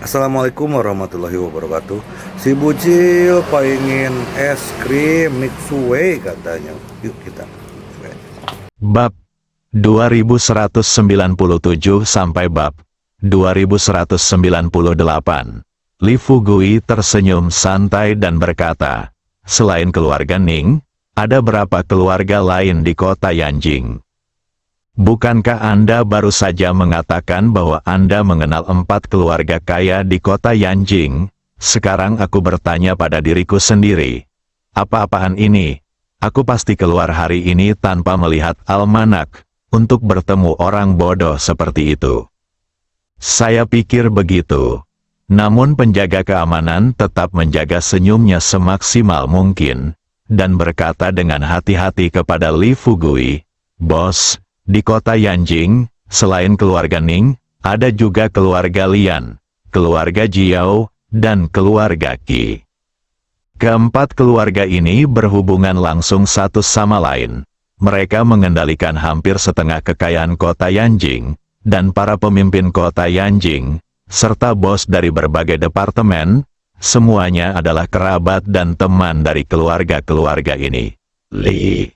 Assalamualaikum warahmatullahi wabarakatuh. Si Bucil pengen es krim Mitsue katanya. Yuk kita. Bab 2197 sampai bab 2198. Li Fugui tersenyum santai dan berkata, "Selain keluarga Ning, ada berapa keluarga lain di kota Yanjing? Bukankah Anda baru saja mengatakan bahwa Anda mengenal 4 keluarga kaya di kota Yanjing? Sekarang aku bertanya pada diriku sendiri, apa-apaan ini? Aku pasti keluar hari ini tanpa melihat almanak, untuk bertemu orang bodoh seperti itu." Saya pikir begitu. Namun penjaga keamanan tetap menjaga senyumnya semaksimal mungkin, dan berkata dengan hati-hati kepada Li Fugui, "Bos, di kota Yanjing, selain keluarga Ning, ada juga keluarga Lian, keluarga Jiao, dan keluarga Qi. Keempat keluarga ini berhubungan langsung satu sama lain. Mereka mengendalikan hampir setengah kekayaan kota Yanjing, dan para pemimpin kota Yanjing, serta bos dari berbagai departemen, semuanya adalah kerabat dan teman dari keluarga-keluarga ini." Li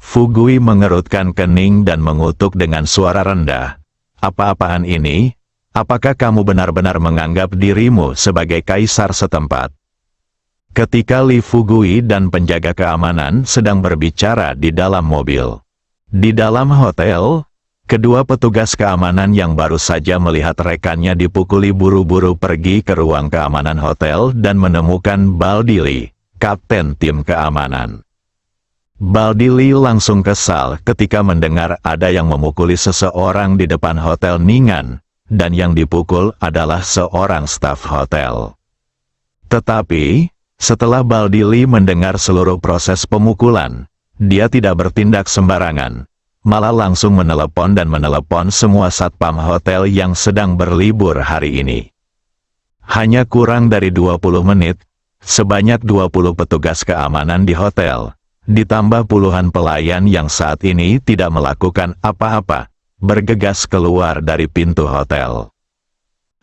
Fugui mengerutkan kening dan mengutuk dengan suara rendah. "Apa-apaan ini? Apakah kamu benar-benar menganggap dirimu sebagai kaisar setempat?" Ketika Li Fugui dan penjaga keamanan sedang berbicara di dalam mobil. Di dalam hotel, kedua petugas keamanan yang baru saja melihat rekannya dipukuli buru-buru pergi ke ruang keamanan hotel dan menemukan Baldili, kapten tim keamanan. Baldili langsung kesal ketika mendengar ada yang memukuli seseorang di depan hotel Ningan, dan yang dipukul adalah seorang staf hotel. Tetapi, setelah Baldili mendengar seluruh proses pemukulan, dia tidak bertindak sembarangan, malah langsung menelepon semua satpam hotel yang sedang berlibur hari ini. Hanya kurang dari 20 menit, sebanyak 20 petugas keamanan di hotel, ditambah puluhan pelayan yang saat ini tidak melakukan apa-apa, bergegas keluar dari pintu hotel.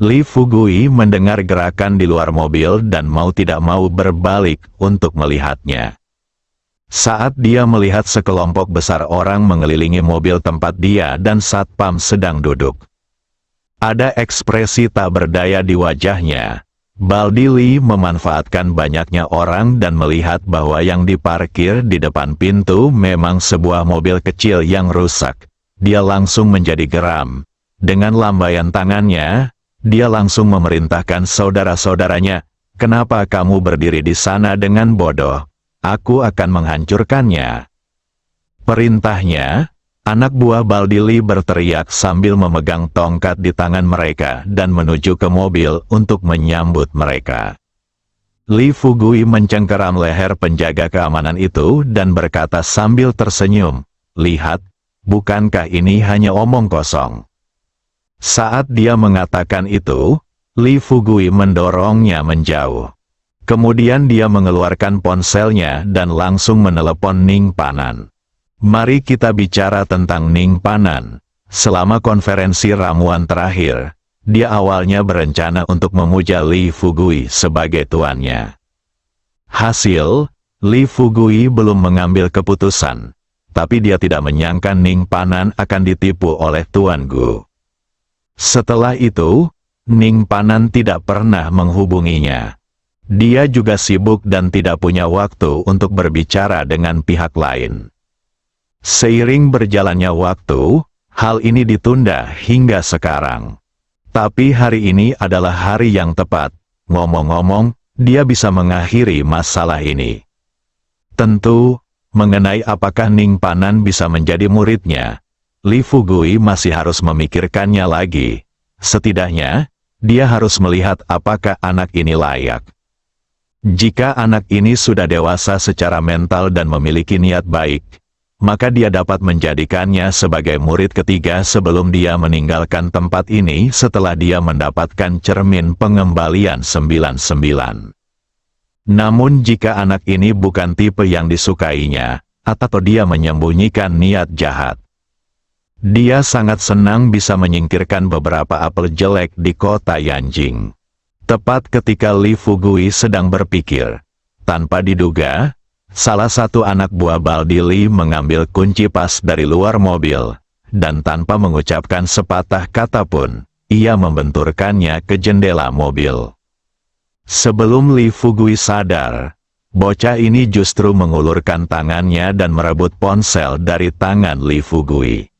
Li Fugui mendengar gerakan di luar mobil dan mau tidak mau berbalik untuk melihatnya. Saat dia melihat sekelompok besar orang mengelilingi mobil tempat dia dan satpam sedang duduk, ada ekspresi tak berdaya di wajahnya. Baldili memanfaatkan banyaknya orang dan melihat bahwa yang diparkir di depan pintu memang sebuah mobil kecil yang rusak. Dia langsung menjadi geram. Dengan lambaian tangannya, dia langsung memerintahkan saudara-saudaranya, "Kenapa kamu berdiri di sana dengan bodoh? Aku akan menghancurkannya." Perintahnya, anak buah Baldili berteriak sambil memegang tongkat di tangan mereka dan menuju ke mobil untuk menyambut mereka. Li Fugui mencengkeram leher penjaga keamanan itu dan berkata sambil tersenyum, "Lihat, bukankah ini hanya omong kosong?" Saat dia mengatakan itu, Li Fugui mendorongnya menjauh. Kemudian dia mengeluarkan ponselnya dan langsung menelepon Ning Panan. "Mari kita bicara tentang Ning Panan." Selama konferensi ramuan terakhir, dia awalnya berencana untuk memuja Li Fugui sebagai tuannya. Hasil, Li Fugui belum mengambil keputusan, tapi dia tidak menyangka Ning Panan akan ditipu oleh Tuan Gu. Setelah itu, Ning Panan tidak pernah menghubunginya. Dia juga sibuk dan tidak punya waktu untuk berbicara dengan pihak lain. Seiring berjalannya waktu, hal ini ditunda hingga sekarang. Tapi hari ini adalah hari yang tepat. Ngomong-ngomong, dia bisa mengakhiri masalah ini. Tentu, mengenai apakah Ning Panan bisa menjadi muridnya, Li Fugui masih harus memikirkannya lagi. Setidaknya, dia harus melihat apakah anak ini layak. Jika anak ini sudah dewasa secara mental dan memiliki niat baik, maka dia dapat menjadikannya sebagai murid ketiga sebelum dia meninggalkan tempat ini setelah dia mendapatkan cermin pengembalian 99. Namun jika anak ini bukan tipe yang disukainya, atau dia menyembunyikan niat jahat, dia sangat senang bisa menyingkirkan beberapa apel jelek di kota Yanjing. Tepat ketika Li Fugui sedang berpikir, tanpa diduga, salah satu anak buah Baldi Li mengambil kunci pas dari luar mobil, dan tanpa mengucapkan sepatah kata pun, ia membenturkannya ke jendela mobil. Sebelum Li Fugui sadar, bocah ini justru mengulurkan tangannya dan merebut ponsel dari tangan Li Fugui.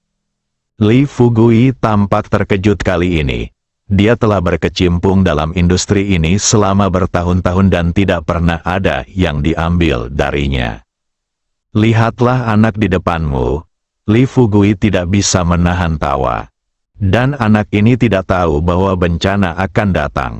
Li Fugui tampak terkejut kali ini. Dia telah berkecimpung dalam industri ini selama bertahun-tahun dan tidak pernah ada yang diambil darinya. Lihatlah anak di depanmu. Li Fugui tidak bisa menahan tawa. Dan anak ini tidak tahu bahwa bencana akan datang.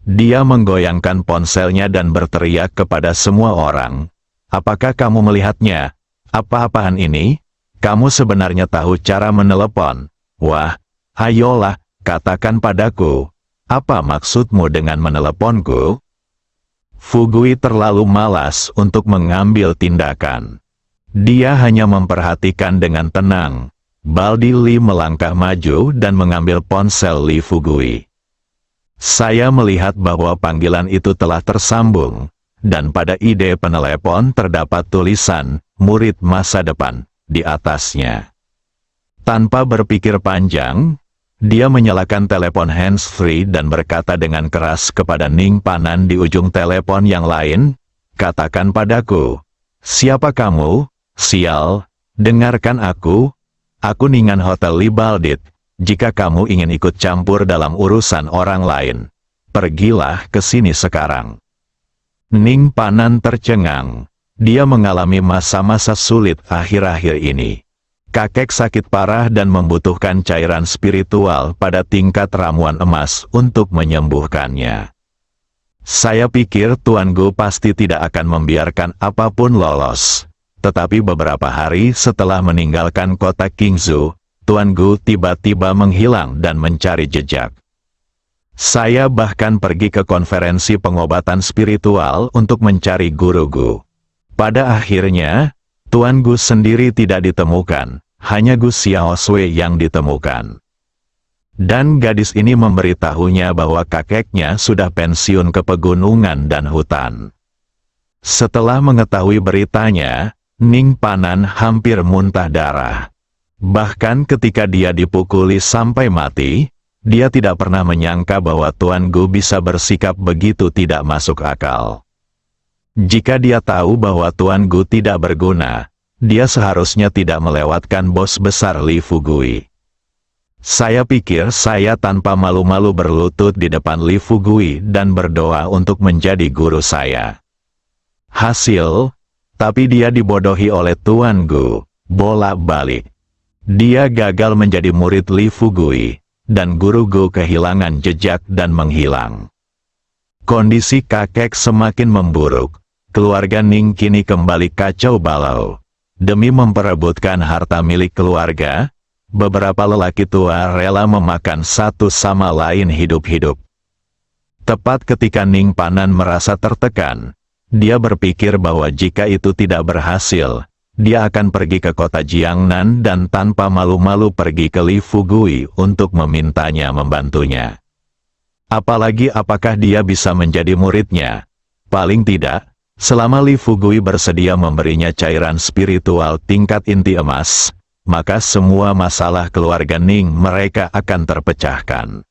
Dia menggoyangkan ponselnya dan berteriak kepada semua orang. Apakah kamu melihatnya? Apa-apaan ini? Kamu sebenarnya tahu cara menelepon? Wah, ayolah, katakan padaku. Apa maksudmu dengan meneleponku? Fugui terlalu malas untuk mengambil tindakan. Dia hanya memperhatikan dengan tenang. Baldi Li melangkah maju dan mengambil ponsel Li Fugui. Saya melihat bahwa panggilan itu telah tersambung, dan pada ide penelepon terdapat tulisan, murid masa depan, di atasnya. Tanpa berpikir panjang, dia menyalakan telepon hands-free dan berkata dengan keras kepada Ning Panan di ujung telepon yang lain, katakan padaku, siapa kamu? Sial, dengarkan aku Ningan Hotel Li Baldit. Jika kamu ingin ikut campur dalam urusan orang lain, pergilah ke sini sekarang. Ning Panan tercengang. Dia mengalami masa-masa sulit akhir-akhir ini. Kakek sakit parah dan membutuhkan cairan spiritual pada tingkat ramuan emas untuk menyembuhkannya. Saya pikir Tuan Gu pasti tidak akan membiarkan apapun lolos. Tetapi beberapa hari setelah meninggalkan kota Qingzhou, Tuan Gu tiba-tiba menghilang dan mencari jejak. Saya bahkan pergi ke konferensi pengobatan spiritual untuk mencari Guru Gu. Pada akhirnya, Tuan Gu sendiri tidak ditemukan, hanya Gu Xiaosui yang ditemukan. Dan gadis ini memberitahunya bahwa kakeknya sudah pensiun ke pegunungan dan hutan. Setelah mengetahui beritanya, Ning Panan hampir muntah darah. Bahkan ketika dia dipukuli sampai mati, dia tidak pernah menyangka bahwa Tuan Gu bisa bersikap begitu tidak masuk akal. Jika dia tahu bahwa Tuan Gu tidak berguna, dia seharusnya tidak melewatkan bos besar Li Fugui. Saya pikir saya tanpa malu-malu berlutut di depan Li Fugui dan berdoa untuk menjadi guru saya. Hasil, tapi dia dibodohi oleh Tuan Gu, bolak-balik. Dia gagal menjadi murid Li Fugui, dan Guru Gu kehilangan jejak dan menghilang. Kondisi kakek semakin memburuk. Keluarga Ning kini kembali kacau balau. Demi memperebutkan harta milik keluarga, beberapa lelaki tua rela memakan satu sama lain hidup-hidup. Tepat ketika Ning Panan merasa tertekan, dia berpikir bahwa jika itu tidak berhasil, dia akan pergi ke kota Jiangnan dan tanpa malu-malu pergi ke Li Fugui untuk memintanya membantunya. Apalagi apakah dia bisa menjadi muridnya? Paling tidak, selama Li Fugui bersedia memberinya cairan spiritual tingkat inti emas, maka semua masalah keluarga Ning mereka akan terpecahkan.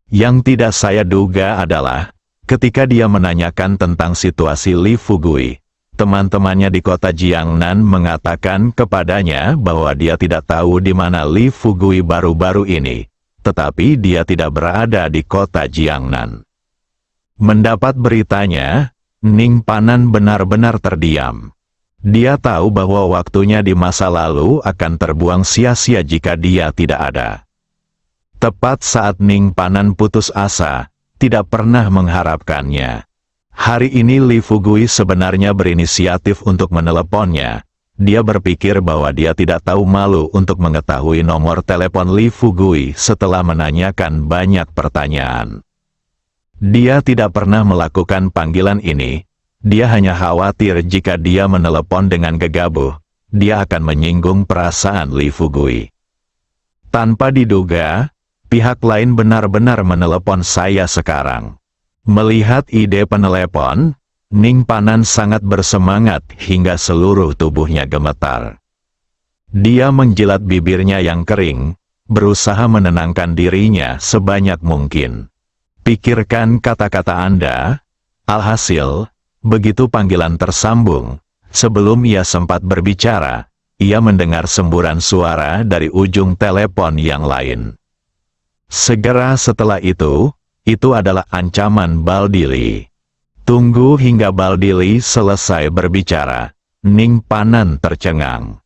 Yang tidak saya duga adalah, ketika dia menanyakan tentang situasi Li Fugui, teman-temannya di kota Jiangnan mengatakan kepadanya bahwa dia tidak tahu di mana Li Fugui baru-baru ini, tetapi dia tidak berada di kota Jiangnan. Mendapat beritanya, Ning Panan benar-benar terdiam. Dia tahu bahwa waktunya di masa lalu akan terbuang sia-sia jika dia tidak ada. Tepat saat Ning Panan putus asa, tidak pernah mengharapkannya. Hari ini Li Fugui sebenarnya berinisiatif untuk meneleponnya. Dia berpikir bahwa dia tidak tahu malu untuk mengetahui nomor telepon Li Fugui setelah menanyakan banyak pertanyaan. Dia tidak pernah melakukan panggilan ini. Dia hanya khawatir jika dia menelepon dengan gegabah, dia akan menyinggung perasaan Li Fugui. Tanpa diduga, pihak lain benar-benar menelepon saya sekarang. Melihat ide penelepon, Ning Panan sangat bersemangat hingga seluruh tubuhnya gemetar. Dia menjilat bibirnya yang kering, berusaha menenangkan dirinya sebanyak mungkin. Pikirkan kata-kata Anda. Alhasil, begitu panggilan tersambung, sebelum ia sempat berbicara, ia mendengar semburan suara dari ujung telepon yang lain. Segera setelah itu adalah ancaman Baldili. Tunggu hingga Baldili selesai berbicara. Ning Panan tercengang.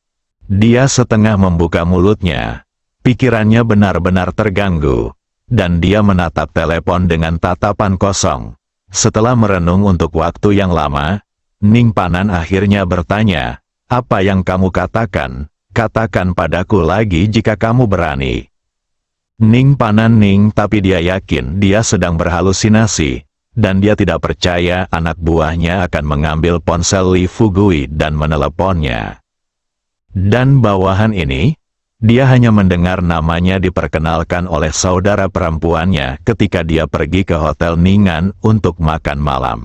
Dia setengah membuka mulutnya. Pikirannya benar-benar terganggu, dan dia menatap telepon dengan tatapan kosong. Setelah merenung untuk waktu yang lama, Ning Panan akhirnya bertanya, "Apa yang kamu katakan? Katakan padaku lagi jika kamu berani." Ning Panan tapi dia yakin dia sedang berhalusinasi, dan dia tidak percaya anak buahnya akan mengambil ponsel Li Fugui dan meneleponnya. Dan bawahan ini, dia hanya mendengar namanya diperkenalkan oleh saudara perempuannya ketika dia pergi ke Hotel Ningan untuk makan malam.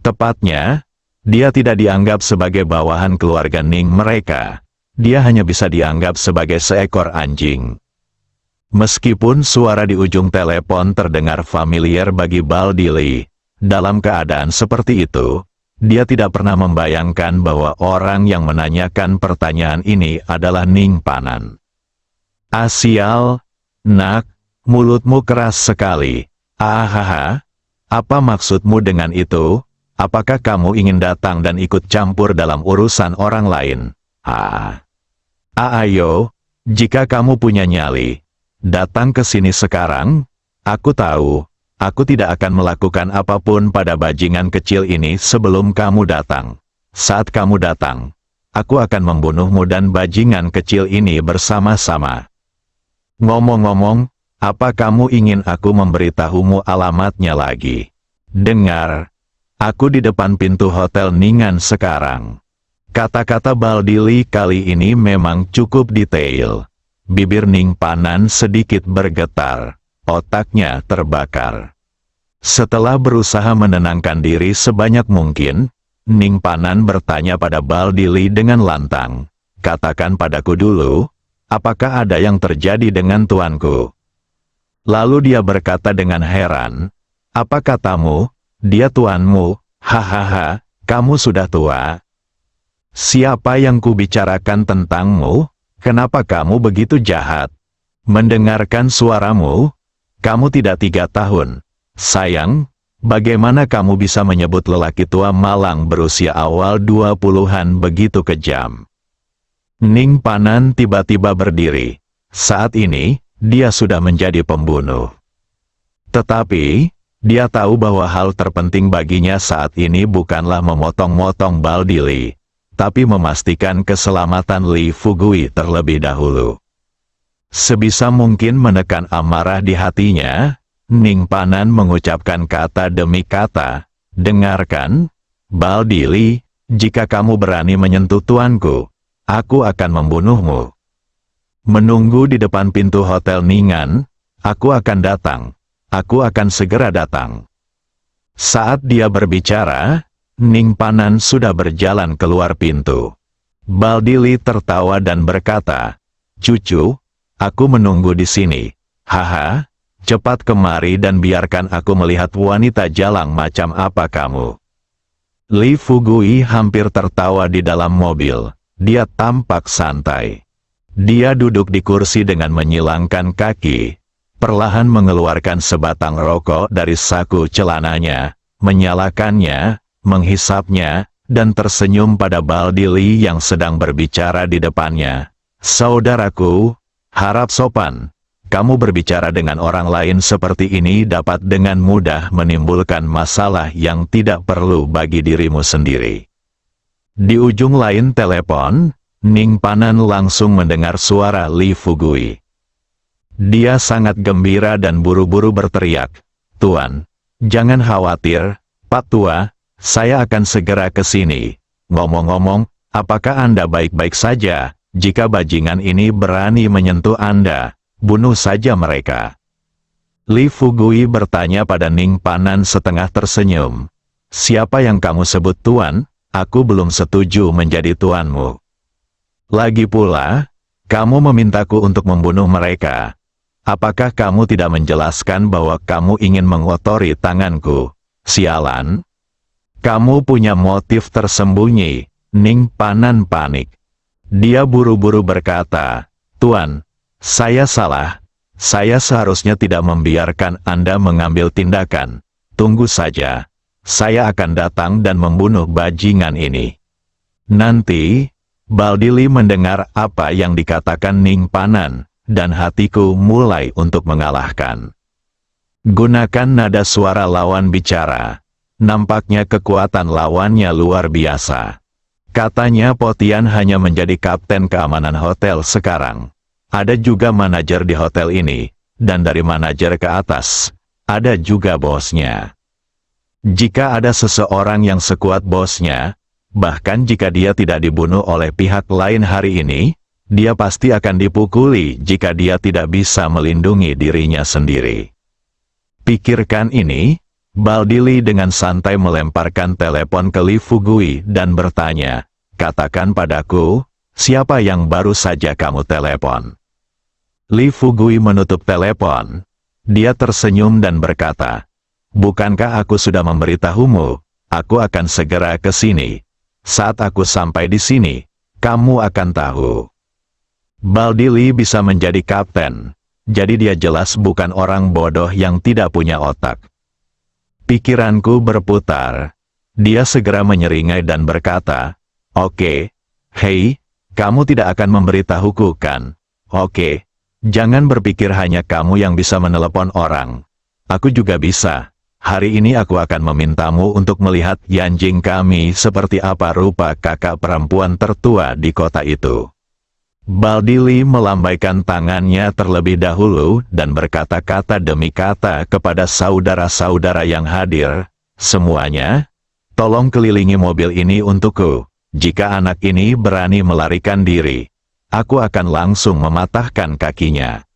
Tepatnya, dia tidak dianggap sebagai bawahan keluarga Ning mereka. Dia hanya bisa dianggap sebagai seekor anjing. Meskipun suara di ujung telepon terdengar familiar bagi Baldili, dalam keadaan seperti itu, dia tidak pernah membayangkan bahwa orang yang menanyakan pertanyaan ini adalah Ning Panan. "Sial, nak, mulutmu keras sekali. Ahaha, apa maksudmu dengan itu? Apakah kamu ingin datang dan ikut campur dalam urusan orang lain? Ayo, jika kamu punya nyali, datang ke sini sekarang. Aku tahu, aku tidak akan melakukan apapun pada bajingan kecil ini sebelum kamu datang. Saat kamu datang, aku akan membunuhmu dan bajingan kecil ini bersama-sama. Ngomong-ngomong, apa kamu ingin aku memberitahumu alamatnya lagi? Dengar, aku di depan pintu Hotel Ningan sekarang." Kata-kata Baldili kali ini memang cukup detail. Bibir Ning Panan sedikit bergetar, otaknya terbakar. Setelah berusaha menenangkan diri sebanyak mungkin, Ning Panan bertanya pada Baldili dengan lantang, "Katakan padaku dulu, apakah ada yang terjadi dengan tuanku?" Lalu dia berkata dengan heran, "Apa katamu? Dia tuanmu? Hahaha, kamu sudah tua. Siapa yang kubicarakan tentangmu? Kenapa kamu begitu jahat? Mendengarkan suaramu, kamu tidak 3 tahun. Sayang, bagaimana kamu bisa menyebut lelaki tua malang berusia awal 20-an begitu kejam?" Ning Panan tiba-tiba berdiri. Saat ini, dia sudah menjadi pembunuh. Tetapi, dia tahu bahwa hal terpenting baginya saat ini bukanlah memotong-motong Baldili, tapi memastikan keselamatan Li Fugui terlebih dahulu. Sebisa mungkin menekan amarah di hatinya, Ning Panan mengucapkan kata demi kata, "Dengarkan, Baldili, jika kamu berani menyentuh tuanku, aku akan membunuhmu. Menunggu di depan pintu Hotel Ningan, aku akan datang, aku akan segera datang." Saat dia berbicara, Ning Panan sudah berjalan keluar pintu. Baldili tertawa dan berkata, "Cucu, aku menunggu di sini. Haha, cepat kemari dan biarkan aku melihat wanita jalang macam apa kamu." Li Fugui hampir tertawa di dalam mobil. Dia tampak santai. Dia duduk di kursi dengan menyilangkan kaki, perlahan mengeluarkan sebatang rokok dari saku celananya, menyalakannya, menghisapnya, dan tersenyum pada Baldili yang sedang berbicara di depannya. "Saudaraku, harap sopan. Kamu berbicara dengan orang lain seperti ini dapat dengan mudah menimbulkan masalah yang tidak perlu bagi dirimu sendiri." Di ujung lain telepon, Ning Panan langsung mendengar suara Li Fugui. Dia sangat gembira dan buru-buru berteriak, "Tuan, jangan khawatir, Pak Tua. Saya akan segera ke sini. Ngomong-ngomong, apakah Anda baik-baik saja? Jika bajingan ini berani menyentuh Anda, bunuh saja mereka." Li Fugui bertanya pada Ning Panan setengah tersenyum. Siapa yang kamu sebut tuan? Aku belum setuju menjadi tuanmu. Lagi pula, kamu memintaku untuk membunuh mereka. Apakah kamu tidak menjelaskan bahwa kamu ingin mengotori tanganku? Sialan. Kamu punya motif tersembunyi. Ning Panan panik. Dia buru-buru berkata, Tuan, saya salah. Saya seharusnya tidak membiarkan Anda mengambil tindakan. Tunggu saja. Saya akan datang dan membunuh bajingan ini. Nanti, Baldili mendengar apa yang dikatakan Ning Panan, dan hatiku mulai untuk mengalahkan. Gunakan nada suara lawan bicara. Nampaknya kekuatan lawannya luar biasa. Katanya Potian hanya menjadi kapten keamanan hotel sekarang. Ada juga manajer di hotel ini, dan dari manajer ke atas, ada juga bosnya. Jika ada seseorang yang sekuat bosnya, bahkan jika dia tidak dibunuh oleh pihak lain hari ini, dia pasti akan dipukuli jika dia tidak bisa melindungi dirinya sendiri. Pikirkan ini. Baldili dengan santai melemparkan telepon ke Li Fugui dan bertanya, katakan padaku, siapa yang baru saja kamu telepon? Li Fugui menutup telepon. Dia tersenyum dan berkata, bukankah aku sudah memberitahumu, aku akan segera ke sini. Saat aku sampai di sini, kamu akan tahu. Baldili bisa menjadi kapten, jadi dia jelas bukan orang bodoh yang tidak punya otak. Pikiranku berputar. Dia segera menyeringai dan berkata, Oke, hei, kamu tidak akan memberitahuku kan? Oke, jangan berpikir hanya kamu yang bisa menelepon orang. Aku juga bisa. Hari ini aku akan memintamu untuk melihat Yanjing kami seperti apa rupa kakak perempuan tertua di kota itu. Baldili melambaikan tangannya terlebih dahulu dan berkata-kata demi kata kepada saudara-saudara yang hadir, semuanya, tolong kelilingi mobil ini untukku. Jika anak ini berani melarikan diri, aku akan langsung mematahkan kakinya.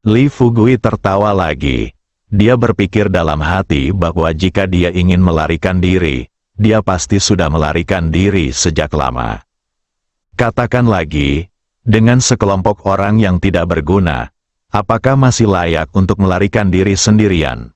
Li Fugui tertawa lagi. Dia berpikir dalam hati bahwa jika dia ingin melarikan diri, dia pasti sudah melarikan diri sejak lama. Katakan lagi, dengan sekelompok orang yang tidak berguna, apakah masih layak untuk melarikan diri sendirian?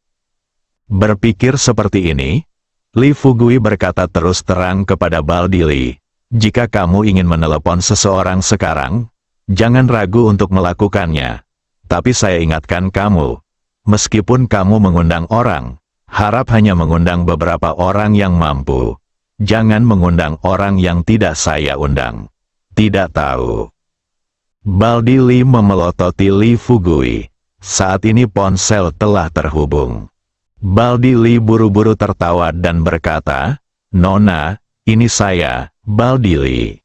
Berpikir seperti ini, Li Fugui berkata terus terang kepada Baldili, jika kamu ingin menelepon seseorang sekarang, jangan ragu untuk melakukannya. Tapi saya ingatkan kamu, meskipun kamu mengundang orang, harap hanya mengundang beberapa orang yang mampu. Jangan mengundang orang yang tidak saya undang. Tidak tahu. Baldili memelototi Li Fugui. Saat ini ponsel telah terhubung. Baldili buru-buru tertawa dan berkata, Nona, ini saya, Baldili.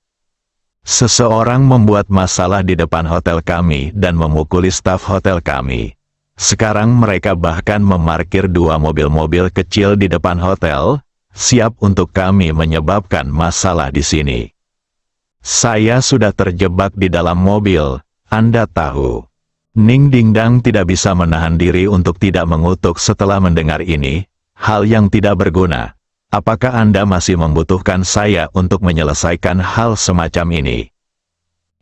Seseorang membuat masalah di depan hotel kami dan memukuli staf hotel kami. Sekarang mereka bahkan memarkir 2 mobil-mobil kecil di depan hotel, siap untuk kami menyebabkan masalah di sini. Saya sudah terjebak di dalam mobil, Anda tahu. Ning Dingdang tidak bisa menahan diri untuk tidak mengutuk setelah mendengar ini, hal yang tidak berguna. Apakah Anda masih membutuhkan saya untuk menyelesaikan hal semacam ini?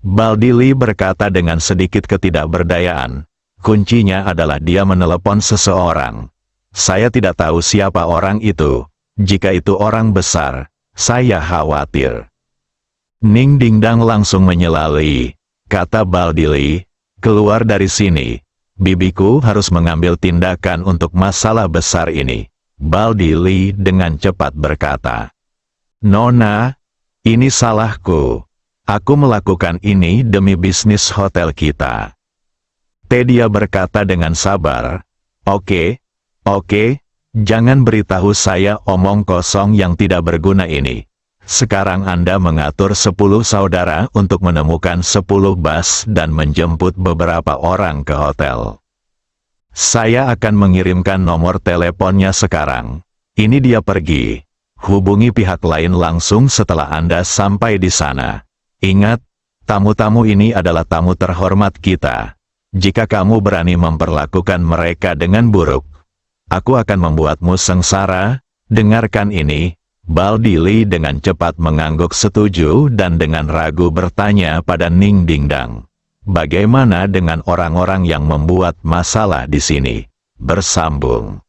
Baldili berkata dengan sedikit ketidakberdayaan. Kuncinya adalah dia menelepon seseorang. Saya tidak tahu siapa orang itu. Jika itu orang besar, saya khawatir. Ning Dingdang langsung menyelali, kata Baldili, keluar dari sini. Bibiku harus mengambil tindakan untuk masalah besar ini. Baldili dengan cepat berkata, Nona, ini salahku. Aku melakukan ini demi bisnis hotel kita. Dia berkata dengan sabar, Oke, jangan beritahu saya omong kosong yang tidak berguna ini. Sekarang Anda mengatur 10 saudara untuk menemukan 10 bus dan menjemput beberapa orang ke hotel. Saya akan mengirimkan nomor teleponnya sekarang. Ini dia pergi. Hubungi pihak lain langsung setelah Anda sampai di sana. Ingat, tamu-tamu ini adalah tamu terhormat kita. Jika kamu berani memperlakukan mereka dengan buruk, aku akan membuatmu sengsara. Dengarkan ini. Baldili dengan cepat mengangguk setuju dan dengan ragu bertanya pada Ning Dingdang. Bagaimana dengan orang-orang yang membuat masalah di sini? Bersambung.